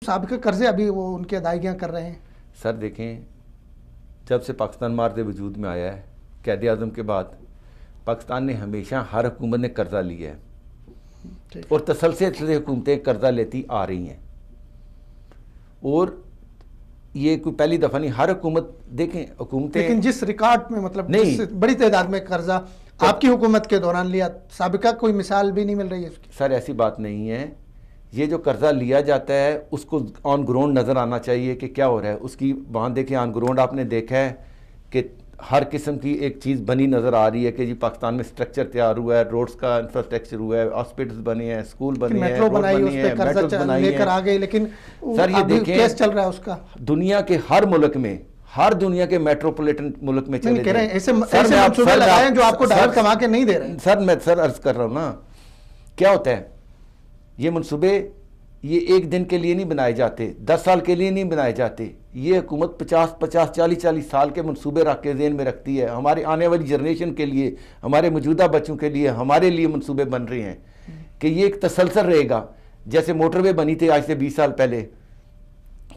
سابقہ قرضے ابھی وہ ان کی ادائیگیاں کر رہے ہیں؟ سر دیکھیں، جب سے پاکستان مارد وجود میں آیا ہے قائد اعظم کے بعد، پاکستان نے ہمیشہ ہر حکومت نے قرضہ لیا ہے اور تسلسل سے حکومتیں قرضہ لیتی آ رہی ہیں، اور یہ کوئی پہلی دفعہ نہیں، ہر حکومت دیکھیں حکومتیں، لیکن جس ریکارڈ میں مطلب جس بڑی تعداد میں قرضہ آپ کی حکومت کے دوران لیا، سابقہ کوئی مثال بھی نہیں مل رہی ہے اس کی۔ سر ایسی بات نہیں ہے، یہ جو قرضہ لیا جاتا ہے اس کو آن گراؤنڈ نظر آنا چاہیے کہ کیا ہو رہا ہے اس کی، وہاں دیکھیں آن گراؤنڈ آپ نے دیکھا ہے کہ ہر قسم کی ایک چیز بنی نظر آ رہی ہے کہ جی پاکستان میں سٹرکچر تیار ہوا ہے، روڈز کا انفراسٹرکچر ہوا ہے، ہاسپٹلز بنے ہیں، اسکول بنے ہیں، میٹرو بنائی، اس پہ قرضہ لے کر آگئے، لیکن سر یہ ابھی دیکھیں کیس چل رہا ہے اس کا دنیا کے ہر ملک میں، ہر دنیا کے میٹروپولیٹن ملک میں چلے جائیں۔ ایسے منصوبے لگائیں جو آپ کو ڈالر کما کے نہیں دے رہے ہیں۔ سر میں عرض کر رہا ہوں نا، کیا ہوتا ہے یہ منصوبے، یہ ایک دن کے لیے نہیں بنائے جاتے، 10 سال کے لیے نہیں بنائے جاتے، یہ حکومت 40 سال کے منصوبے رکھ کے ذہن میں رکھتی ہے، ہمارے آنے والی جنریشن کے لیے، ہمارے موجودہ بچوں کے لیے، ہمارے لیے منصوبے بن رہے ہیں کہ یہ ایک تسلسل رہے گا۔ جیسے موٹر وے بنی تھی آج سے 20 سال پہلے،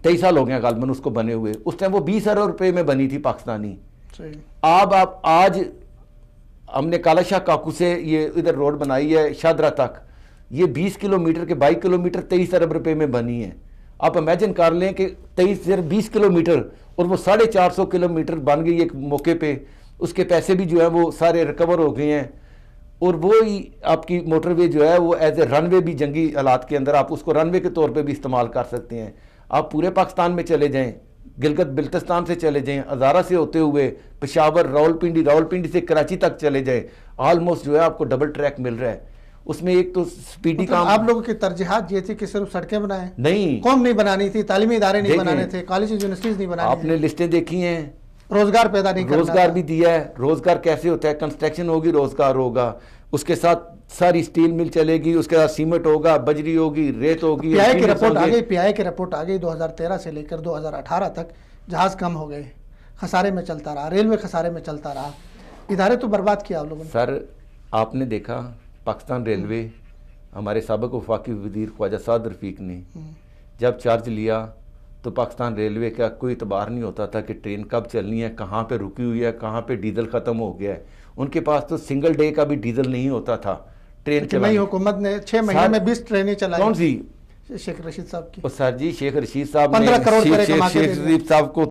23 سال ہو گئے غالباً اس کو بنے ہوئے، اس ٹائم وہ 20 ارب روپے میں بنی تھی پاکستانی۔ آج ہم نے کالا شاہ کاکو سے یہ ادھر روڈ بنائی ہے شادرہ تک، یہ 20 کلومیٹر کے 22 کلومیٹر 23 ارب روپے میں بنی ہے۔ آپ امیجن کر لیں کہ 20 کلومیٹر اور وہ 450 کلومیٹر بن گئی ایک موقع پہ، اس کے پیسے بھی جو ہے وہ سارے ریکور ہو گئے ہیں، اور وہی آپ کی موٹر وے جو ہے وہ ایز اے رن وے بھی جنگی حالات کے اندر آپ اس کو رن وے کے طور پہ بھی استعمال کر سکتے ہیں۔ آپ پورے پاکستان میں چلے جائیں، گلگت بلتستان سے چلے جائیں، ہزارہ سے ہوتے ہوئے پشاور، راولپنڈی سے کراچی تک چلے جائیں، آلموسٹ جو ہے آپ کو ڈبل ٹریک مل رہا ہے۔ اس میں ایک تو سپیڈی کام، آپ لوگوں کی ترجیحات یہ تھی کہ صرف سڑکیں بنائیں، نہیں قوم نہیں بنانی تھی، تعلیمی ادارے نہیں بنانے تھے، کالج یونیورسٹیز نہیں بنانی، آپ نے لسٹیں دیکھی ہیں، روزگار پیدا نہیں کرنا، روزگار بھی دیا ہے۔ روزگار کیسے ہوتا ہے؟ کنسٹرکشن ہوگی، روزگار ہوگا، اس کے ساتھ ساری سٹیل مل چلے گی، اس کے ساتھ سیمنٹ ہوگا، بجری ہوگی، ریت ہوگی۔ پی آئی کی رپورٹ آ گئی 2013 سے لے کر 2018 تک جہاز کم ہو گئے، خسارے میں چلتا رہا، ریلوے خسارے میں چلتا رہا، ادارے تو برباد کیا آپ لوگوں نے۔ سر آپ نے دیکھا پاکستان ریلوے، ہمارے سابق وفاقی وزیر خواجہ سعد رفیق نے جب چارج لیا تو پاکستان ریلوے کا کوئی اعتبار نہیں ہوتا تھا کہ ٹرین کب چلنی ہے، کہاں پہ رکی ہوئی ہے، کہاں پہ ڈیزل ختم ہو گیا ہے۔ ان کے پاس تو سنگل ڈے کا بھی ڈیزل نہیں ہوتا تھا ٹرین چلانے۔ نئی حکومت نے 6 مہینے میں 20 ٹرینیں چلائی۔ کون سی؟ شیخ رشید صاحب کی۔ سر جی شیخ رشید صاحب 15 کروڑ شیخ صاحب کو